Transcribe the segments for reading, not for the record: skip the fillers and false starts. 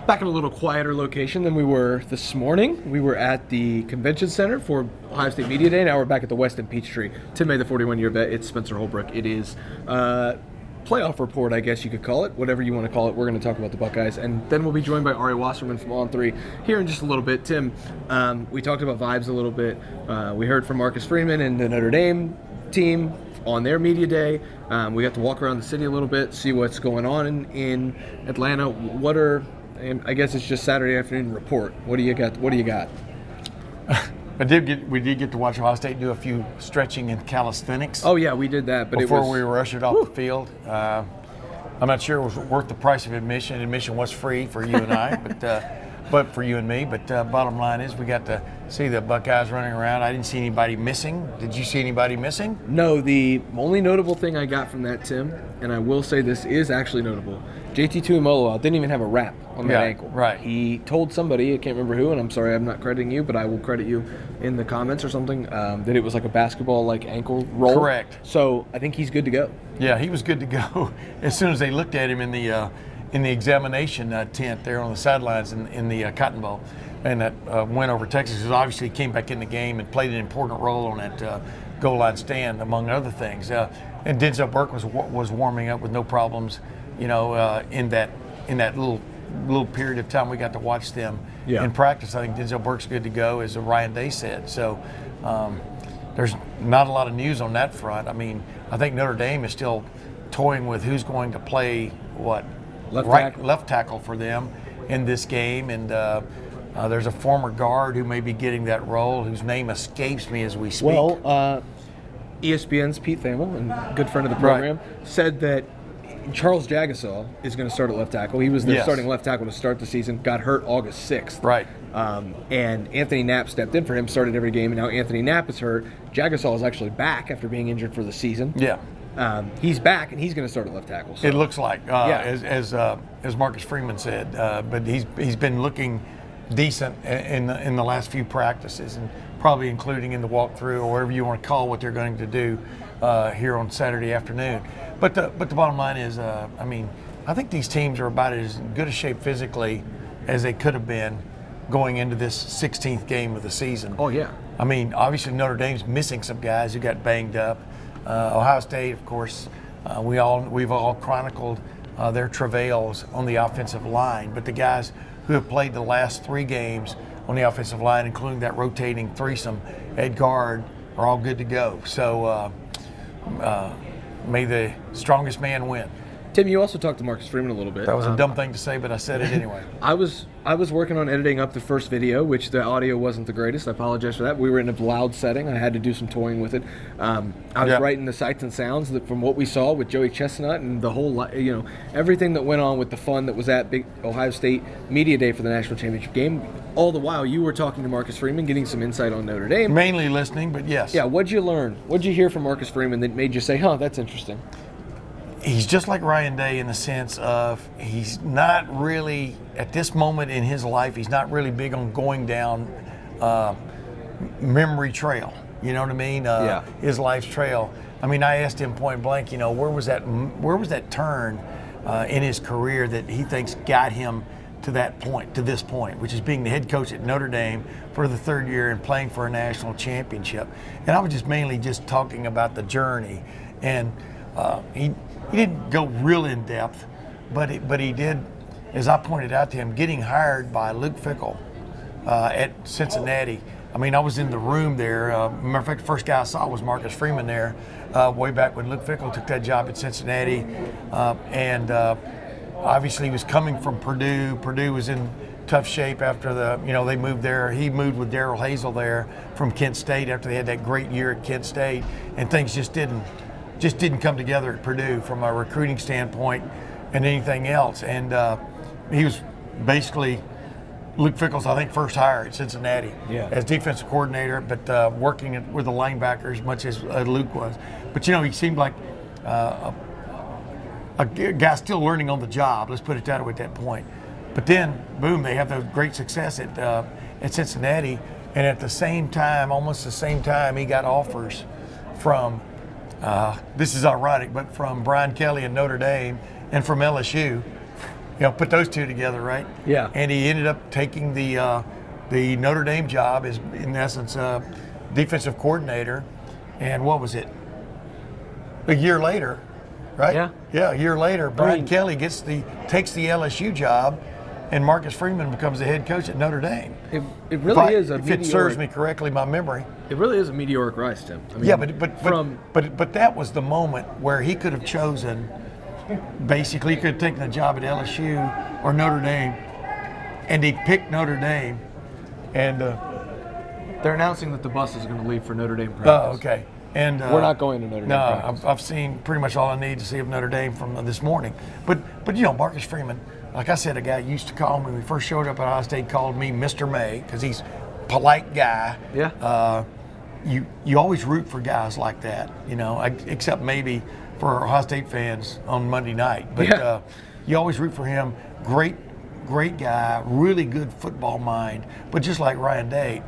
Back in a little quieter location than we were this morning. We were at the convention center for Ohio State Media Day. Now we're back at the Westin Peachtree. Tim May, the 41-year vet. It's Spencer Holbrook. It is playoff report, I guess you could call it. Whatever you want to call it. We're going to talk about the Buckeyes. And then we'll be joined by Ari Wasserman from On 3 here in just a little bit. Tim, we talked about vibes a little bit. We heard from Marcus Freeman and the Notre Dame team on their media day. We got to walk around the city a little bit, see what's going on in Atlanta. And I guess it's just Saturday afternoon report. What do you got? We did get to watch Ohio State do a few stretching and calisthenics. Oh yeah, we did that. But before we were ushered off the field. I'm not sure it was worth the price of admission. Admission was free for you and I, but for you and me. But bottom line is, we got to see the Buckeyes running around. I didn't see anybody missing. Did you see anybody missing? No. The only notable thing I got from that, Tim, and I will say this is actually notable. JT Tuimoloau didn't even have a wrap on that ankle. Right. He told somebody, I can't remember who, and I'm sorry I'm not crediting you, but I will credit you in the comments or something, that it was like a basketball ankle roll. Correct. So I think he's good to go. Yeah, he was good to go as soon as they looked at him in the examination tent there on the sidelines in the Cotton Bowl, and that win over Texas. Because obviously he came back in the game and played an important role on that goal line stand, among other things. And Denzel Burke was warming up with no problems. In that little period of time we got to watch them in practice. I think Denzel Burke's good to go, as Ryan Day said. So there's not a lot of news on that front. I mean, I think Notre Dame is still toying with who's going to play left tackle for them in this game, and there's a former guard who may be getting that role, whose name escapes me as we speak. Well, ESPN's Pete Thamel, and good friend of the program, said that Charles Jagasaw is going to start at left tackle. He was their starting left tackle to start the season, got hurt August 6th. Right. And Anthony Knapp stepped in for him, started every game, and now Anthony Knapp is hurt. Jagasaw is actually back after being injured for the season. Yeah. He's back, and he's going to start at left tackle. So. It looks like, as Marcus Freeman said, but he's been looking decent in the last few practices, and probably including in the walkthrough or whatever you want to call what they're going to do here on Saturday afternoon. But the bottom line is, I think these teams are about as good a shape physically as they could have been going into this 16th game of the season. Oh yeah. I mean, obviously Notre Dame's missing some guys who got banged up. Ohio State, of course, we've all chronicled their travails on the offensive line, but the guys who have played the last 3 games on the offensive line, including that rotating threesome at guard, are all good to go. So may the strongest man win. Tim, you also talked to Marcus Freeman a little bit. That was a dumb thing to say, but I said it anyway. I was working on editing up the first video, which the audio wasn't the greatest. I apologize for that. We were in a loud setting. I had to do some toying with it. I was writing the sights and sounds that from what we saw with Joey Chestnut and the whole, everything that went on with the fun that was at Big Ohio State Media Day for the National Championship game. All the while, you were talking to Marcus Freeman, getting some insight on Notre Dame. Mainly listening, but yes. Yeah, what'd you learn? What'd you hear from Marcus Freeman that made you say, that's interesting? He's just like Ryan Day in the sense of he's not really, at this moment in his life, he's not really big on going down memory trail. You know what I mean? His life's trail. I mean, I asked him point blank, where was that turn in his career that he thinks got him to this point, which is being the head coach at Notre Dame for the 3rd year and playing for a national championship. And I was just mainly talking about the journey. And he didn't go real in depth, but he did, as I pointed out to him, getting hired by Luke Fickell at Cincinnati. I mean, I was in the room there. Matter of fact, the first guy I saw was Marcus Freeman there, way back when Luke Fickell took that job at Cincinnati, and obviously he was coming from Purdue. Purdue was in tough shape after they moved there. He moved with Darrell Hazel there from Kent State after they had that great year at Kent State, and things just didn't come together at Purdue from a recruiting standpoint and anything else. And he was basically Luke Fickell's, I think, first hire at Cincinnati as defensive coordinator, but working with the linebackers much as Luke was. But, he seemed like a guy still learning on the job, let's put it that way at that point. But then, boom, they have the great success at Cincinnati. And at the same time, almost the same time, he got offers from this is ironic, but from Brian Kelly and Notre Dame and from LSU. put those two together, right? Yeah. And he ended up taking the Notre Dame job as, in essence, defensive coordinator. And what was it? A year later, right? Yeah. Yeah, a year later, Brian Kelly takes the LSU job, and Marcus Freeman becomes the head coach at Notre Dame. It really is a if it serves me correctly, my memory. It really is a meteoric rise, Tim. I mean, yeah, but that was the moment where he could have chosen. Basically, he could have taken a job at LSU or Notre Dame, and he picked Notre Dame. And they're announcing that the bus is going to leave for Notre Dame practice. Oh, okay. And we're not going to Notre Dame. No, I've seen pretty much all I need to see of Notre Dame from this morning. But Marcus Freeman, like I said, a guy used to call me when we first showed up at Ohio State, called me Mr. May because he's a polite guy. Yeah. You always root for guys like that, except maybe for Ohio State fans on Monday night. But you always root for him. Great guy, really good football mind. But just like Ryan Day,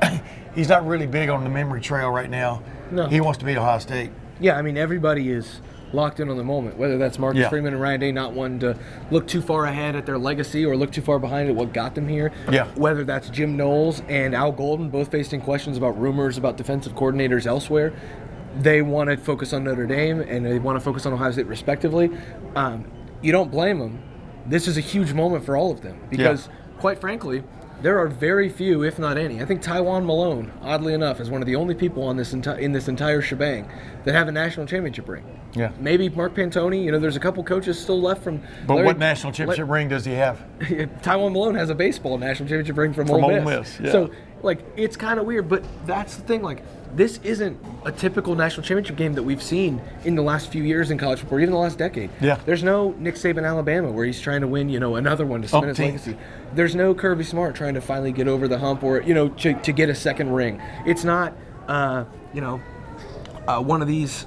he's not really big on the memory trail right now. No. He wants to beat Ohio State. Yeah, I mean, everybody is locked in on the moment, whether that's Marcus Freeman and Ryan Day not wanting to look too far ahead at their legacy or look too far behind at what got them here. Yeah. Whether that's Jim Knowles and Al Golden, both facing questions about rumors about defensive coordinators elsewhere. They want to focus on Notre Dame and they want to focus on Ohio State respectively. You don't blame them. This is a huge moment for all of them because, quite frankly, there are very few, if not any. I think Tywan Malone, oddly enough, is one of the only people on this in this entire shebang that have a national championship ring. Yeah. Maybe Mark Pantoni. There's a couple coaches still left from. But what national championship ring does he have? Tywan Malone has a baseball national championship ring from Ole Miss. Yeah. So, it's kind of weird, but that's the thing. This isn't a typical national championship game that we've seen in the last few years in college football, even the last decade. Yeah. There's no Nick Saban, Alabama, where he's trying to win, another one to cement his legacy. There's no Kirby Smart trying to finally get over the hump or, to get a second ring. It's not, one of these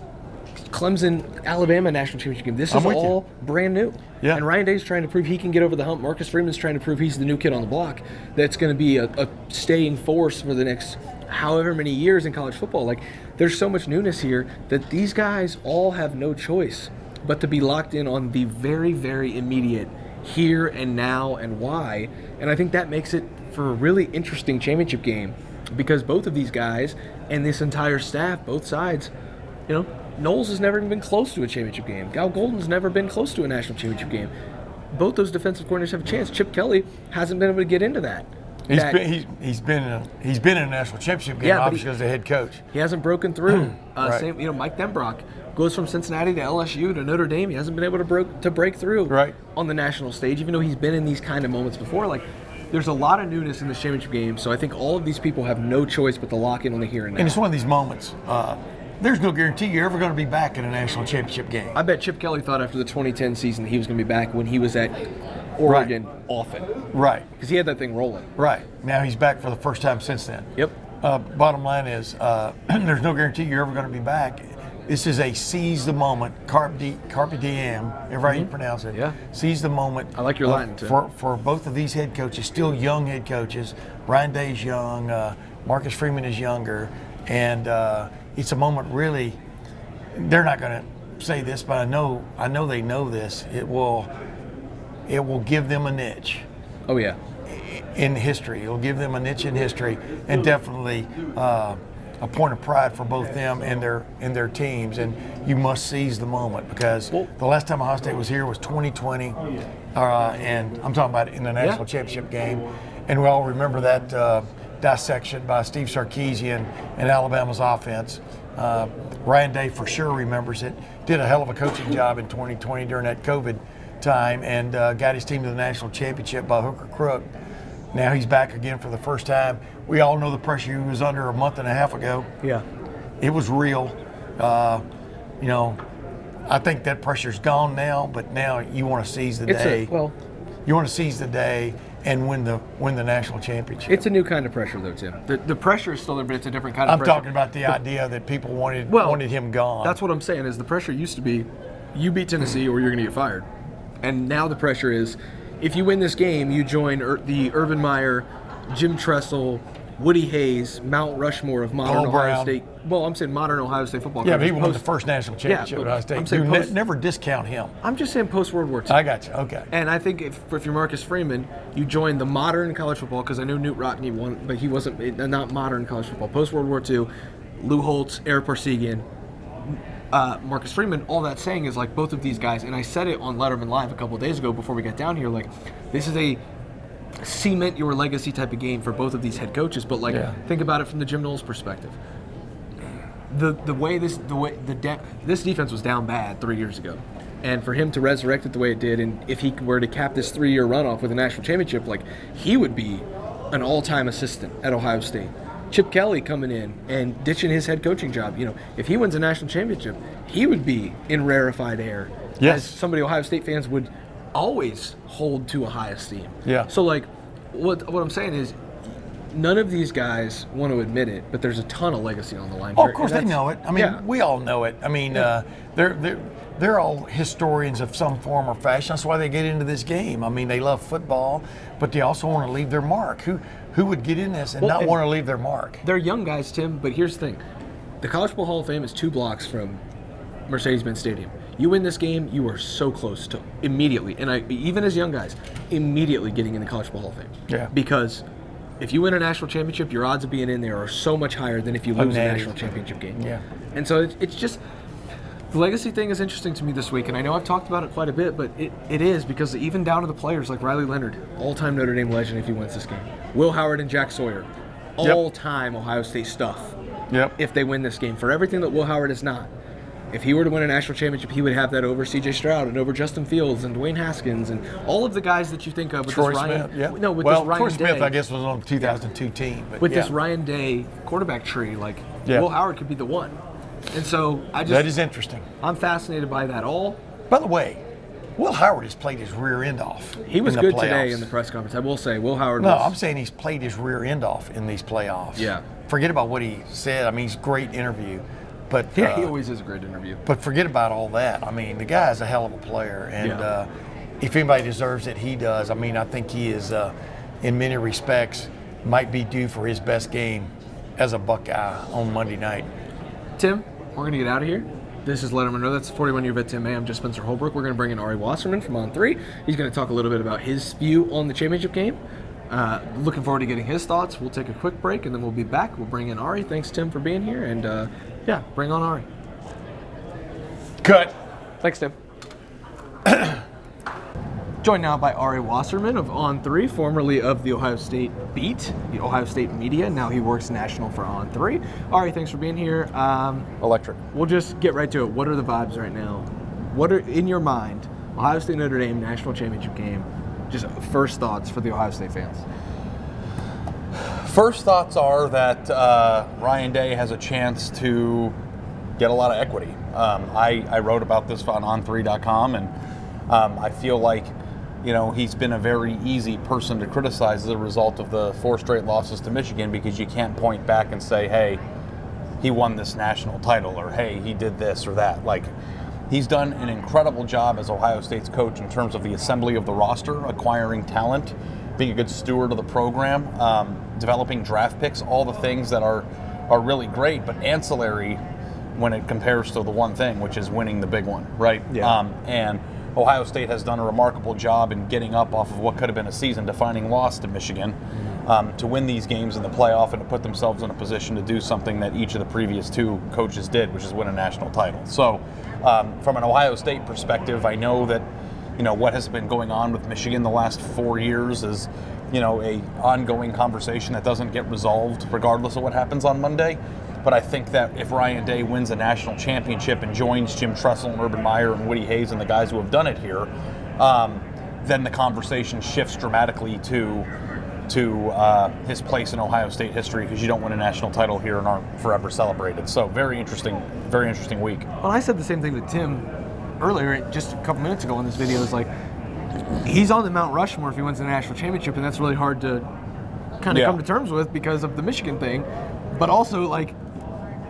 Clemson, Alabama national championship game. This is all brand new. Yeah. And Ryan Day's trying to prove he can get over the hump. Marcus Freeman's trying to prove he's the new kid on the block that's going to be a staying force for the next however many years in college football. There's so much newness here that these guys all have no choice but to be locked in on the very, very immediate here and now and why. And I think that makes it for a really interesting championship game because both of these guys and this entire staff, both sides, Knowles has never even been close to a championship game. Al Golden's never been close to a national championship game. Both those defensive coordinators have a chance. Chip Kelly hasn't been able to get into that. He's been in a national championship game, obviously as a head coach. He hasn't broken through. Right. Same, Mike Denbrock goes from Cincinnati to LSU to Notre Dame. He hasn't been able to break through on the national stage, even though he's been in these kind of moments before. There's a lot of newness in the championship game, so I think all of these people have no choice but to lock in on the here and now. And it's one of these moments. There's no guarantee you're ever going to be back in a national championship game. I bet Chip Kelly thought after the 2010 season that he was going to be back when he was at Oregon often. Right. Because he had that thing rolling. Right. Now he's back for the first time since then. Yep. Bottom line is there's no guarantee you're ever going to be back. This is a seize the moment, carpe diem, however you pronounce it. Yeah. Seize the moment. I like your Latin, too. For both of these head coaches, still young head coaches. Ryan Day's young. Marcus Freeman is younger. And it's a moment really, they're not going to say this, but I know they know this. It will give them a niche. Oh, yeah. In history. It'll give them a niche in history and definitely a point of pride for both them and their teams. And you must seize the moment because the last time Ohio State was here was 2020. And I'm talking about in the national championship game. And we all remember that dissection by Steve Sarkisian and Alabama's offense. Ryan Day for sure remembers it. Did a hell of a coaching job in 2020 during that COVID time and got his team to the national championship by hook or crook. Now he's back again for the first time. We all know the pressure he was under a month and a half ago. Yeah. It was real. I think that pressure's gone now, but now you want to seize the day. You want to seize the day and win the national championship. It's a new kind of pressure, though, Tim. The pressure is still there, but it's a different kind of pressure. I'm talking about the idea that people wanted him gone. That's what I'm saying is the pressure used to be you beat Tennessee or you're going to get fired. And now the pressure is if you win this game, you join the Urban Meyer, Jim Tressel, Woody Hayes, Mount Rushmore of modern Paul Ohio Brown. State. Well, I'm saying modern Ohio State football. Yeah, but he coaches won the first national championship but at Ohio State. I'm saying Never discount him. I'm just saying post-World War II. I got you. Okay. And I think if you're Marcus Freeman, you join the modern college football, because I know Newt Rockne won, but he wasn't, not modern college football. Post-World War II, Lou Holtz, Eric Parsegian, Marcus Freeman, all that's saying is like both of these guys, and I said it on Lettermen Live a couple of days ago before we got down here, like this is a cement your legacy type of game for both of these head coaches, but like think about it from the Jim Knowles perspective. This defense was down bad 3 years ago, and for him to resurrect it the way it did, and if he were to cap this 3-year runoff with a national championship, like he would be an all-time assistant at Ohio State. Chip Kelly coming in and ditching his head coaching job. You know, if he wins a national championship, he would be in rarefied air. Yes. As somebody Ohio State fans would always hold to a high esteem. Yeah. So like, what I'm saying is, none of these guys want to admit it, but there's a ton of legacy on the line. Oh, here, of course and they know it. I mean, we all know it. I mean, they're all historians of some form or fashion. That's why they get into this game. I mean, they love football, but they also want to leave their mark. Who would get in this and not want to leave their mark? They're young guys, Tim, but here's the thing. The College Football Hall of Fame is 2 blocks from Mercedes-Benz Stadium. You win this game, you are so close to immediately, and even as young guys, immediately getting in the College Football Hall of Fame. Yeah. Because if you win a national championship, your odds of being in there are so much higher than if you lose a national championship game. Yeah. And so it's just, the legacy thing is interesting to me this week, and I know I've talked about it quite a bit, but it is, because even down to the players like Riley Leonard, all-time Notre Dame legend if he wins this game. Will Howard and Jack Sawyer, all-time Ohio State stuff. Yep. If they win this game, for everything that Will Howard is not. If he were to win a national championship, he would have that over C.J. Stroud and over Justin Fields and Dwayne Haskins and all of the guys that you think of with Troy this Ryan. Smith, yeah. No, with Well, this Ryan Troy Day. Smith, I guess, was on the 2002 team. But With this Ryan Day quarterback tree, like Will Howard could be the one. And so that is interesting. I'm fascinated by that all. By the way, Will Howard has played his rear end off. He was good playoffs. today in the press conference. I will say, Will Howard. No, I'm saying he's played his rear end off in these playoffs. Yeah. Forget about what he said. I mean, he's a great interview. But yeah, he always is a great interview. But forget about all that. I mean, the guy's a hell of a player. And if anybody deserves it, he does. I mean, I think he is, in many respects, might be due for his best game as a Buckeye on Monday night. Tim, we're going to get out of here. This is Lettermen Row. That's 41-year vet Tim May. I'm just Spencer Holbrook. We're going to bring in Ari Wasserman from On 3. He's going to talk a little bit about his view on the championship game. Looking forward to getting his thoughts. We'll take a quick break, and then we'll be back. We'll bring in Ari. Thanks, Tim, for being here. And, bring on Ari. Cut. Thanks, Tim. Joined now by Ari Wasserman of On 3, formerly of the Ohio State Beat, the Ohio State Media. Now he works national for On 3. Ari, thanks for being here. Electric. We'll just get right to it. What are the vibes right now? What are, in your mind, Ohio State Notre Dame national championship game? Just first thoughts for the Ohio State fans. First thoughts are that Ryan Day has a chance to get a lot of equity. I wrote about this on on3.com, and I feel like, he's been a very easy person to criticize as a result of the 4 straight losses to Michigan, because you can't point back and say, hey, he won this national title, or hey, he did this or that. Like, he's done an incredible job as Ohio State's coach in terms of the assembly of the roster, acquiring talent, being a good steward of the program, developing draft picks, all the things that are really great, but ancillary when it compares to the one thing, which is winning the big one, right? Yeah. And Ohio State has done a remarkable job in getting up off of what could have been a season-defining loss to Michigan, to win these games in the playoff and to put themselves in a position to do something that each of the previous 2 coaches did, which is win a national title. So from an Ohio State perspective, I know that what has been going on with Michigan the last 4 years is a ongoing conversation that doesn't get resolved regardless of what happens on Monday. But I think that if Ryan Day wins a national championship and joins Jim Tressel and Urban Meyer and Woody Hayes and the guys who have done it here, then the conversation shifts dramatically to his place in Ohio State history, because you don't win a national title here and aren't forever celebrated. So very interesting week. Well, I said the same thing to Tim earlier, just a couple minutes ago in this video. Is like, he's on the Mount Rushmore if he wins the national championship, and that's really hard to kind of come to terms with because of the Michigan thing. But also, like,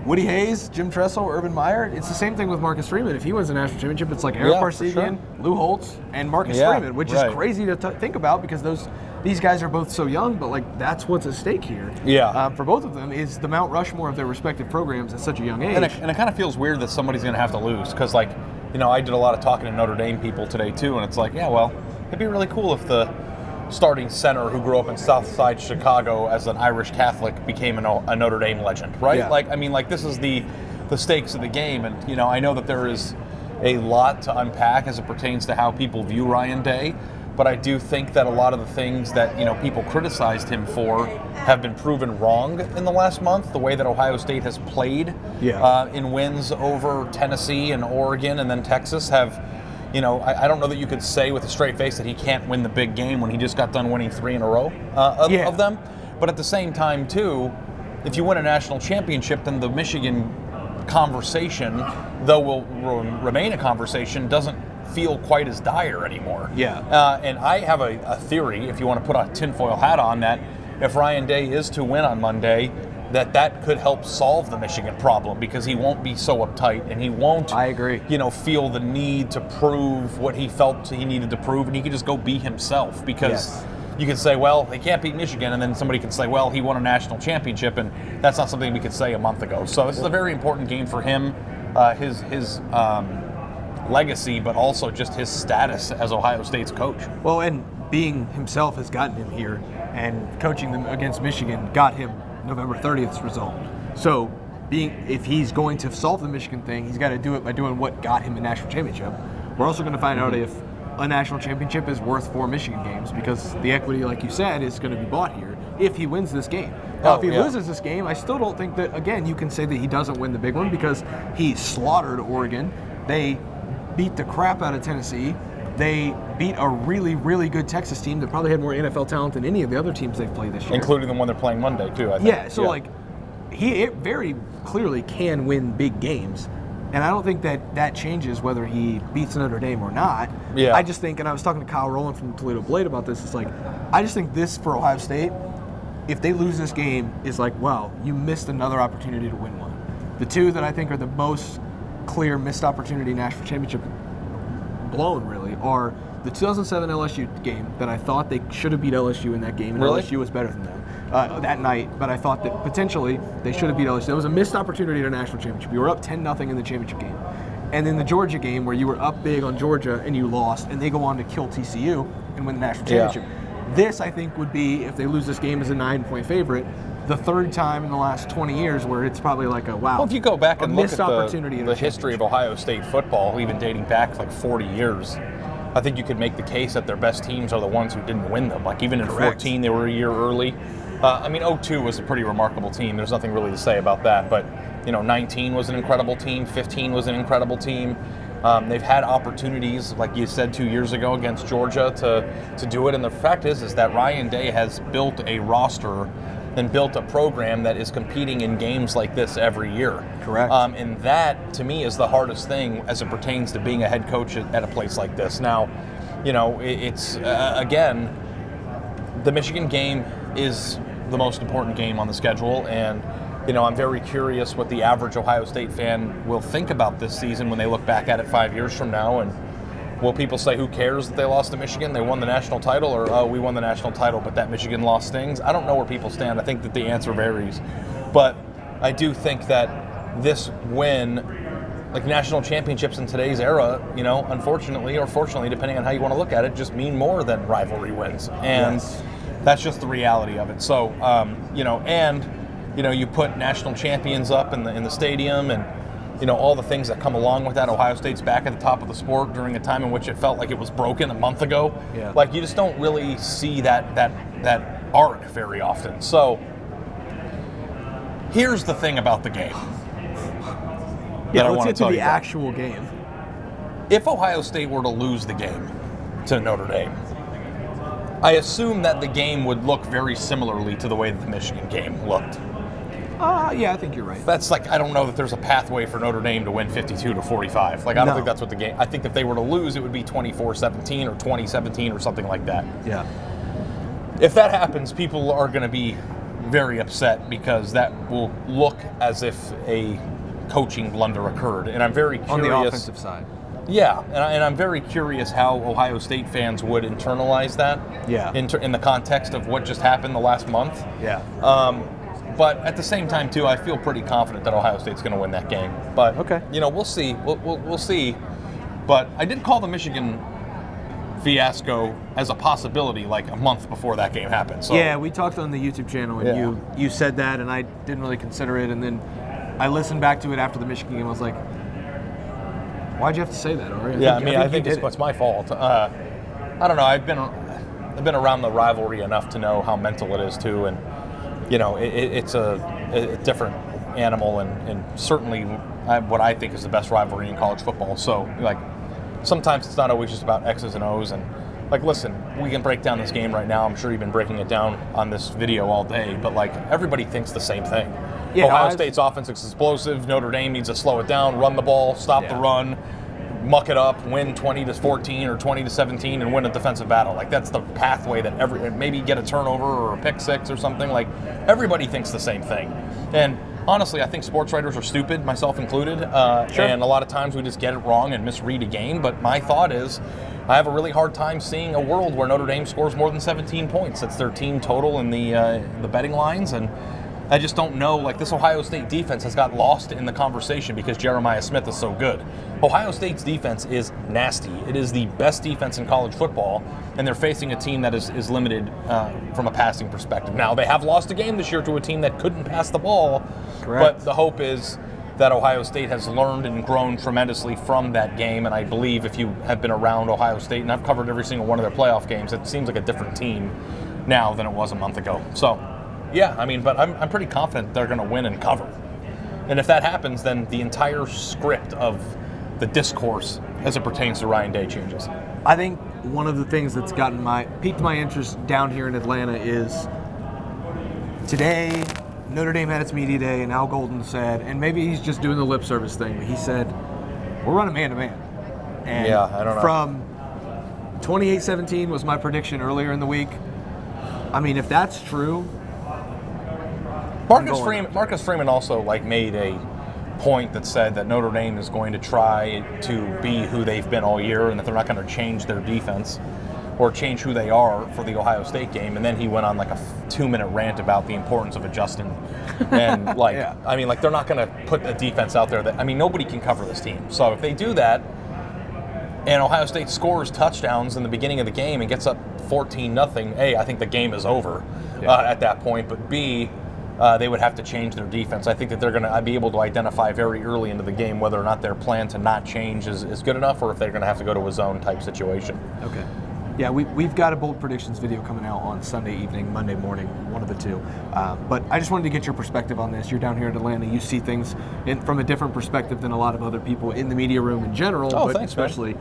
Woody Hayes, Jim Tressel, Urban Meyer, it's the same thing with Marcus Freeman. If he wins a national championship, it's like Eric Parsegian, Lou Holtz, and Marcus Freeman, which is crazy to think about, because those these guys are both so young, but like that's what's at stake here. Yeah. For both of them is the Mount Rushmore of their respective programs at such a young age. And it kind of feels weird that somebody's going to have to lose because, like, I did a lot of talking to Notre Dame people today too, and it's like, yeah, well, it'd be really cool if the starting center who grew up in Southside Chicago as an Irish Catholic became a Notre Dame legend, right? Yeah. Like this is the stakes of the game, and I know that there is a lot to unpack as it pertains to how people view Ryan Day, but I do think that a lot of the things that people criticized him for have been proven wrong in the last month. The way that Ohio State has played in wins over Tennessee and Oregon and then Texas have. I don't know that you could say with a straight face that he can't win the big game when he just got done winning 3 in a row of them. But at the same time, too, if you win a national championship, then the Michigan conversation, though will remain a conversation, doesn't feel quite as dire anymore. Yeah. And I have a theory, if you want to put a tinfoil hat on, that if Ryan Day is to win on Monday, that could help solve the Michigan problem because he won't be so uptight and he won't, I agree, feel the need to prove what he felt he needed to prove, and he could just go be himself because you could say, well, he can't beat Michigan, and then somebody could say, well, he won a national championship, and that's not something we could say a month ago. So this is a very important game for him, his legacy, but also just his status as Ohio State's coach. Well, and being himself has gotten him here, and coaching them against Michigan got him November 30th's result. So if he's going to solve the Michigan thing, he's got to do it by doing what got him a national championship. We're also going to find out if a national championship is worth 4 Michigan games, because the equity, like you said, is going to be bought here if he wins this game. Now, if he loses this game, I still don't think that, again, you can say that he doesn't win the big one because he slaughtered Oregon. They beat the crap out of Tennessee. They beat a really, really good Texas team that probably had more NFL talent than any of the other teams they've played this year. Including the one they're playing Monday, too, I think. Yeah, so he very clearly can win big games. And I don't think that changes whether he beats Notre Dame or not. Yeah. I just think, and I was talking to Kyle Rowland from Toledo Blade about this, it's like, I just think this for Ohio State, if they lose this game, is like, wow, you missed another opportunity to win one. The two that I think are the most clear missed opportunity national championship blown, really, are the 2007 LSU game that I thought they should have beat LSU in that game, and really? LSU was better than them that night, but I thought that potentially they should have beat LSU. There was a missed opportunity at a national championship. You were up 10-0 in the championship game. And then the Georgia game where you were up big on Georgia and you lost, and they go on to kill TCU and win the national championship. This, I think, would be, if they lose this game as a 9-point favorite, the third time in the last 20 years where it's probably like a wow. Well, if you go back and look at the history of Ohio State football, even dating back like 40 years, I think you could make the case that their best teams are the ones who didn't win them. Like even in 14, they were a year early. 02 was a pretty remarkable team. There's nothing really to say about that. But 19 was an incredible team. 15 was an incredible team. They've had opportunities, like you said 2 years ago against Georgia, to do it. And the fact is that Ryan Day has built a roster and built a program that is competing in games like this every year. Correct. And that, to me, is the hardest thing as it pertains to being a head coach at a place like this. Now, it's, again, the Michigan game is the most important game on the schedule, and I'm very curious what the average Ohio State fan will think about this season when they look back at it 5 years from now. And will people say, who cares that they lost to Michigan? They won the national title, or, oh, we won the national title, but that Michigan loss stings? I don't know where people stand. I think that the answer varies. But I do think that this win, like national championships in today's era, unfortunately or fortunately, depending on how you want to look at it, just mean more than rivalry wins. And that's just the reality of it. So, you put national champions up in the stadium, and all the things that come along with that. Ohio State's back at the top of the sport during a time in which it felt like it was broken a month ago. Yeah. Like, you just don't really see that arc very often. So here's the thing about the game. Let's get to the actual game. If Ohio State were to lose the game to Notre Dame, I assume that the game would look very similarly to the way that the Michigan game looked. Yeah, I think you're right. That's like, I don't know that there's a pathway for Notre Dame to win 52-45. Like, I don't think that's what the game. I think if they were to lose, it would be 24-17 or 20-17 or something like that. Yeah. If that happens, people are going to be very upset because that will look as if a coaching blunder occurred. And I'm very curious. On the offensive side. Yeah, and I'm very curious how Ohio State fans would internalize that. Yeah. In the context of what just happened the last month. Yeah. But at the same time, too, I feel pretty confident that Ohio State's going to win that game. But Okay. we'll see. We'll see. But I did call the Michigan fiasco as a possibility like a month before that game happened. So Yeah, we talked on the YouTube channel, and you said that, and I didn't really consider it, and then I listened back to it after the Michigan game. I was like, why'd you have to say that, Ari? I think it's my fault. I don't know. I've been around the rivalry enough to know how mental it is too, and it's a different animal, and certainly what I think is the best rivalry in college football. So like, sometimes it's not always just about X's and O's, and like, listen, we can break down this game right now. I'm sure you've been breaking it down on this video all day, but like, everybody thinks the same thing. Yeah, Ohio State's offense is explosive. Notre Dame needs to slow it down, run the ball, stop the run, muck it up, win 20-14 or 20-17, and win a defensive battle. Like, that's the pathway that maybe get a turnover or a pick six or something. Like, everybody thinks the same thing. And honestly, I think sports writers are stupid, myself included. Sure. And a lot of times we just get it wrong and misread a game. But my thought is, I have a really hard time seeing a world where Notre Dame scores more than 17 points. That's their team total in the betting lines. And I just don't know. Like, this Ohio State defense has got lost in the conversation because Jeremiah Smith is so good. Ohio State's defense is nasty. It is the best defense in college football, and they're facing a team that is limited from a passing perspective. Now, they have lost a game this year to a team that couldn't pass the ball. Correct. But the hope is that Ohio State has learned and grown tremendously from that game, and I believe if you have been around Ohio State, and I've covered every single one of their playoff games, it seems like a different team now than it was a month ago. So, yeah, but I'm pretty confident they're going to win and cover. And if that happens, then the entire script of the discourse as it pertains to Ryan Day changes. I think one of the things that's piqued my interest down here in Atlanta is today Notre Dame had its media day, and Al Golden said, and maybe he's just doing the lip service thing, but he said, we're running man-to-man. And yeah, I don't know. From 28-17 was my prediction earlier in the week. I mean, if that's true, Marcus Freeman also made a point that said that Notre Dame is going to try to be who they've been all year, and that they're not going to change their defense or change who they are for the Ohio State game. And then he went on a 2-minute rant about the importance of adjusting. And they're not going to put a defense out there that, nobody can cover this team. So if they do that, and Ohio State scores touchdowns in the beginning of the game and gets up 14-0, A, I think the game is over at that point. But B, they would have to change their defense. I think that they're going to be able to identify very early into the game whether or not their plan to not change is good enough, or if they're going to have to go to a zone type situation. Okay. Yeah, we've got a bold predictions video coming out on Sunday evening, Monday morning, one of the two. But I just wanted to get your perspective on this. You're down here in Atlanta. You see things from a different perspective than a lot of other people in the media room in general, but thanks, especially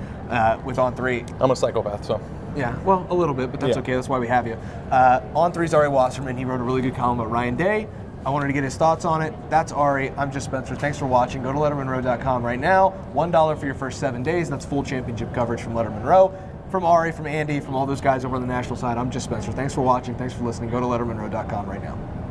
with On3. I'm a psychopath, so. Yeah, well, a little bit, but that's okay. That's why we have you. On3's Ari Wasserman. He wrote a really good column about Ryan Day. I wanted to get his thoughts on it. That's Ari. I'm just Spencer. Thanks for watching. Go to LettermenRow.com right now. $1 for your first 7 days. That's full championship coverage from Lettermen Row. From Ari, from Andy, from all those guys over on the national side, I'm just Spencer. Thanks for watching. Thanks for listening. Go to LettermenRow.com right now.